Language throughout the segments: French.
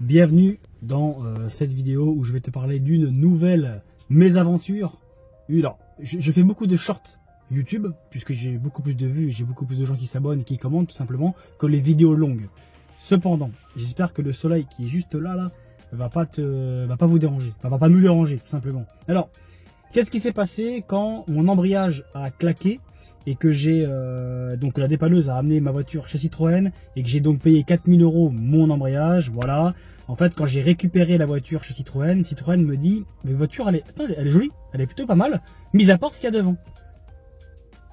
Bienvenue dans cette vidéo où je vais te parler d'une nouvelle mésaventure. Alors, je fais beaucoup de shorts YouTube puisque j'ai beaucoup plus de vues et j'ai beaucoup plus de gens qui s'abonnent et qui commentent tout simplement que les vidéos longues. Cependant, j'espère que le soleil qui est juste là va pas vous déranger, enfin, va pas nous déranger tout simplement. Alors, qu'est-ce qui s'est passé quand mon embrayage a claqué et que j'ai donc la dépanneuse a amené ma voiture chez Citroën et que j'ai donc payé 4000 € mon embrayage, voilà. En fait, quand j'ai récupéré la voiture chez Citroën, Citroën me dit « Votre voiture, elle est jolie, elle est plutôt pas mal, mis à part ce qu'il y a devant. »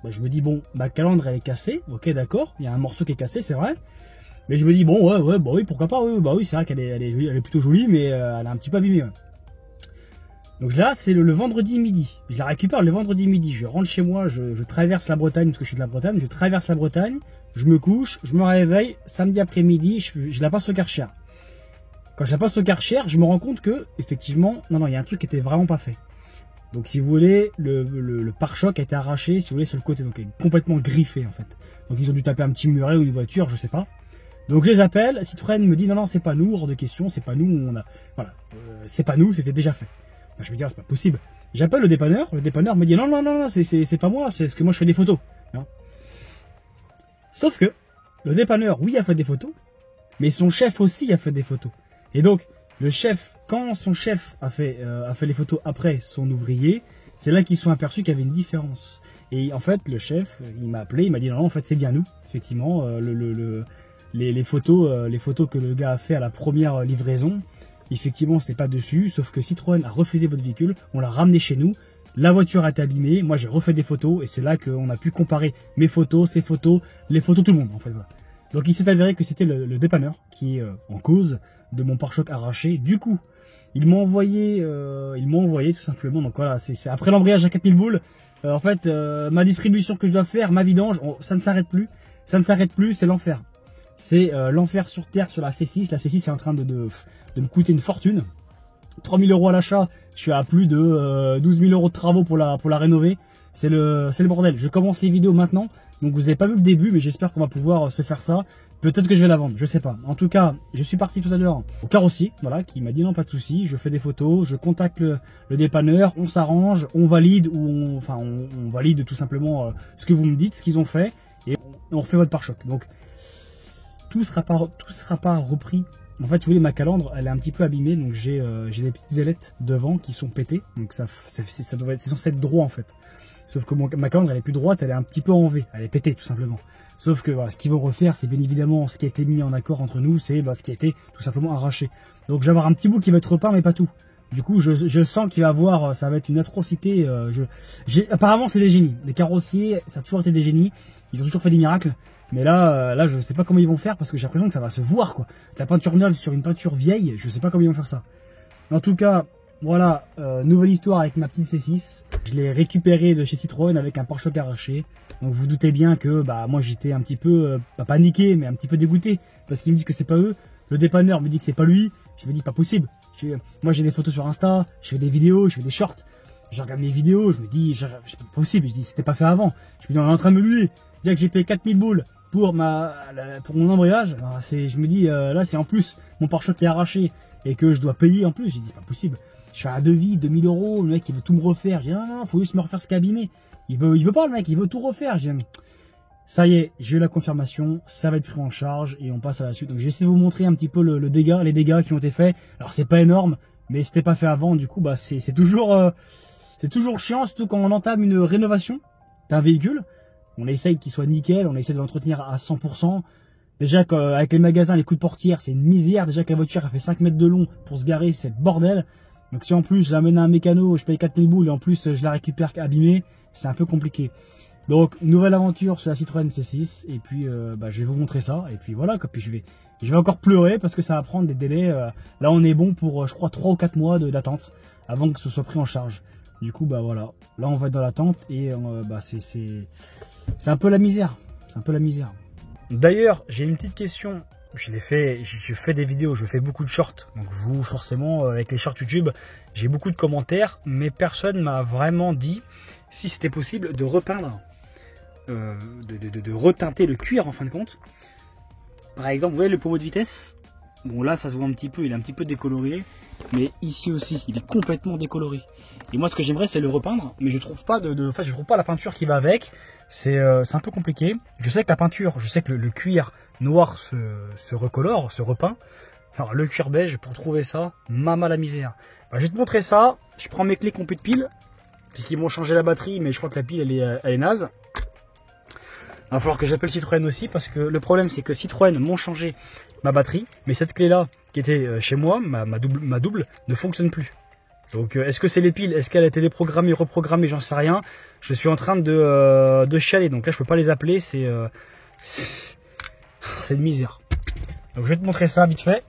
Bah, je me dis « Bon, ma calandre, elle est cassée, ok, d'accord, il y a un morceau qui est cassé, c'est vrai. » Mais je me dis « Bon, ouais, bah oui, pourquoi pas, oui, bah oui, c'est vrai qu'elle est plutôt jolie, mais elle est un petit peu abîmée. Ouais. » Donc là, c'est le vendredi midi. Je la récupère le vendredi midi. Je rentre chez moi, je traverse la Bretagne, parce que je suis de la Bretagne. Je traverse la Bretagne, je me couche, je me réveille. Samedi après-midi, je la passe au Karcher. Quand je la passe au Karcher, je me rends compte que, effectivement, non, il y a un truc qui était vraiment pas fait. Donc si vous voulez, le pare-choc a été arraché, si vous voulez, sur le côté. Donc il est complètement griffé, en fait. Donc ils ont dû taper un petit muret ou une voiture, je sais pas. Donc je les appelle, Citroën me dit non, c'est pas nous, hors de question, c'est pas nous, c'est pas nous, c'était déjà fait. Je me dis, c'est pas possible. J'appelle le dépanneur me dit non, c'est pas moi, c'est parce que moi je fais des photos. Hein. Sauf que le dépanneur, oui, a fait des photos, mais son chef aussi a fait des photos. Et donc, le chef, quand son chef a fait les photos après son ouvrier, c'est là qu'ils se sont aperçus qu'il y avait une différence. Et en fait, le chef, il m'a appelé, il m'a dit non, en fait, c'est bien nous. Effectivement, les photos que le gars a fait à la première livraison, effectivement, c'était pas dessus, sauf que Citroën a refusé votre véhicule, on l'a ramené chez nous, la voiture a été abîmée, moi j'ai refait des photos, et c'est là qu'on a pu comparer mes photos, ses photos, les photos de tout le monde, en fait, voilà. Donc il s'est avéré que c'était le dépanneur qui est en cause de mon pare-choc arraché. Du coup, il m'a envoyé tout simplement, donc voilà, c'est après l'embrayage à 4000 boules, en fait, ma distribution que je dois faire, ma vidange, ça ne s'arrête plus, c'est l'enfer. C'est l'enfer sur terre sur la C6. La C6 est en train de me coûter une fortune. 3000 € à l'achat. Je suis à plus de 12 000 € de travaux pour la rénover. C'est le bordel. Je commence les vidéos maintenant. Donc vous n'avez pas vu le début, mais j'espère qu'on va pouvoir se faire ça. Peut-être que je vais la vendre, je sais pas. En tout cas, je suis parti tout à l'heure au carrossier, voilà, qui m'a dit non, pas de souci. Je fais des photos, je contacte le dépanneur, on s'arrange, on valide ou on valide tout simplement ce que vous me dites, ce qu'ils ont fait, et on refait votre pare-choc. Donc tout sera pas repris. En fait, si vous voulez, ma calandre, elle est un petit peu abîmée, donc j'ai des petites ailettes devant qui sont pétées, donc c'est censé être droit en fait. Sauf que ma calandre, elle est plus droite, elle est un petit peu en V, elle est pétée tout simplement. Sauf que voilà, ce qu'ils vont refaire, c'est bien évidemment ce qui a été mis en accord entre nous, c'est ce qui a été tout simplement arraché. Donc je vais avoir un petit bout qui va être repeint, mais pas tout. Du coup, je sens qu'il va avoir, ça va être une atrocité. Apparemment, c'est des génies. Les carrossiers, ça a toujours été des génies. Ils ont toujours fait des miracles. Mais là, je sais pas comment ils vont faire parce que j'ai l'impression que ça va se voir, quoi. La peinture neuve sur une peinture vieille, je sais pas comment ils vont faire ça. En tout cas, voilà, nouvelle histoire avec ma petite C6. Je l'ai récupérée de chez Citroën avec un pare-choc arraché. Donc vous doutez bien que moi j'étais un petit peu, pas paniqué, mais un petit peu dégoûté. Parce qu'il me dit que c'est pas eux. Le dépanneur me dit que c'est pas lui. Je me dis pas possible. Moi j'ai des photos sur Insta, je fais des vidéos, je fais des shorts. Je regarde mes vidéos, je me dis, c'est pas possible. Je dis, c'était pas fait avant. Je me dis, on est en train de me douiller. Déjà que j'ai payé 4000 boules pour mon embrayage, je me dis, là c'est en plus mon pare-choc qui est arraché et que je dois payer en plus. J'ai dit, c'est pas possible. Je fais un devis, 2000 €, le mec il veut tout me refaire. J'ai dit, non, faut juste me refaire ce qui est abîmé. Il veut pas le mec, il veut tout refaire. J'ai dit, ça y est, j'ai eu la confirmation, ça va être pris en charge et on passe à la suite. Donc j'ai essayé de vous montrer un petit peu les dégâts qui ont été faits. Alors c'est pas énorme, mais c'était pas fait avant. Du coup, c'est toujours chiant, surtout quand on entame une rénovation d'un véhicule. On essaye qu'il soit nickel, on essaie de l'entretenir à 100%. Déjà qu'avec les magasins, les coups de portière, c'est une misère. Déjà que la voiture a fait 5 mètres de long pour se garer, c'est le bordel. Donc si en plus je l'amène à un mécano, je paye 4000 boules et en plus je la récupère abîmée, c'est un peu compliqué. Donc nouvelle aventure sur la Citroën C6 et puis je vais vous montrer ça et puis voilà quoi. Puis je vais encore pleurer parce que ça va prendre des délais. Là on est bon pour je crois 3 ou 4 mois d'attente avant que ce soit pris en charge. Du coup là on va être dans l'attente et c'est un peu la misère. C'est un peu la misère. D'ailleurs j'ai une petite question. Je fais des vidéos, je fais beaucoup de shorts. Donc vous, forcément, avec les shorts YouTube, j'ai beaucoup de commentaires, mais personne m'a vraiment dit si c'était possible de repeindre, de reteinter le cuir en fin de compte. Par exemple, vous voyez le pommeau de vitesse, bon là ça se voit un petit peu, il est un petit peu décoloré, mais ici aussi il est complètement décoloré. Et moi ce que j'aimerais c'est le repeindre, mais je trouve pas enfin, je trouve pas la peinture qui va avec. C'est un peu compliqué. Je sais que la peinture, je sais que le cuir noir se recolore, se repeint. Alors le cuir beige, pour trouver ça, mama la misère. Bah, je vais te montrer ça. Je prends mes clés qui ont plus de pile, puisqu'ils m'ont changé la batterie, mais je crois que la pile elle est naze. Il va falloir que j'appelle Citroën aussi, parce que le problème c'est que Citroën m'ont changé ma batterie, mais cette clé là qui était chez moi, ma double, ne fonctionne plus. Donc est-ce que c'est les piles, est-ce qu'elle a été déprogrammée, reprogrammée, j'en sais rien. Je suis en train de chialer, donc là je peux pas les appeler, c'est une misère. Donc je vais te montrer ça vite fait.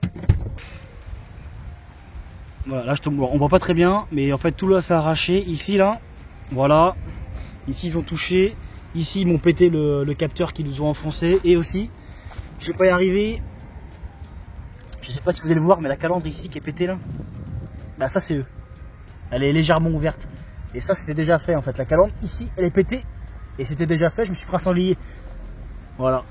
Voilà, là on voit pas très bien, mais en fait tout là ça a arraché. Ici là, voilà, ici ils ont touché, ici ils m'ont pété le capteur qui nous ont enfoncé, et aussi, je vais pas y arriver. Je sais pas si vous allez le voir, mais la calandre ici qui est pétée là, bah ça c'est eux. Elle est légèrement ouverte. Et ça c'était déjà fait en fait. La calandre ici elle est pétée. Et c'était déjà fait. Je me suis pris à s'enlier. Voilà.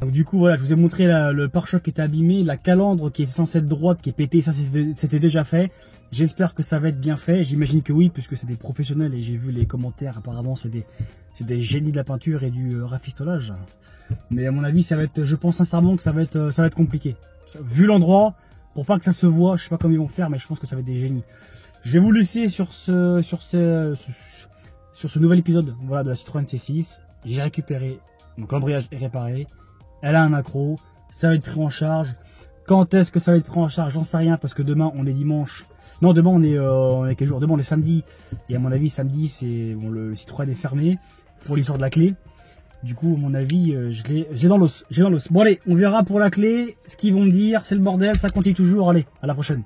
Donc du coup voilà, je vous ai montré le pare-choc qui était abîmé. La calandre qui est censée être droite qui est pétée. Ça c'était déjà fait. J'espère que ça va être bien fait. J'imagine que oui, puisque c'est des professionnels. Et j'ai vu les commentaires. Apparemment c'est des génies de la peinture et du rafistolage. Mais à mon avis, ça va être, je pense sincèrement que ça va être compliqué. Vu l'endroit, pour pas que ça se voit, je sais pas comment ils vont faire, mais je pense que ça va être des génies. Je vais vous laisser sur ce nouvel épisode, voilà, de la Citroën C6. J'ai récupéré, donc l'embrayage est réparé. Elle a un accro, ça va être pris en charge. Quand est-ce que ça va être pris en charge? J'en sais rien, parce que demain on est dimanche. Non, demain on est quel jour? Demain on est samedi. Et à mon avis, samedi, c'est bon, le Citroën est fermé pour l'histoire de la clé. Du coup, à mon avis, j'ai dans l'os. Bon allez, on verra pour la clé. Ce qu'ils vont me dire, c'est le bordel, ça continue toujours. Allez, à la prochaine.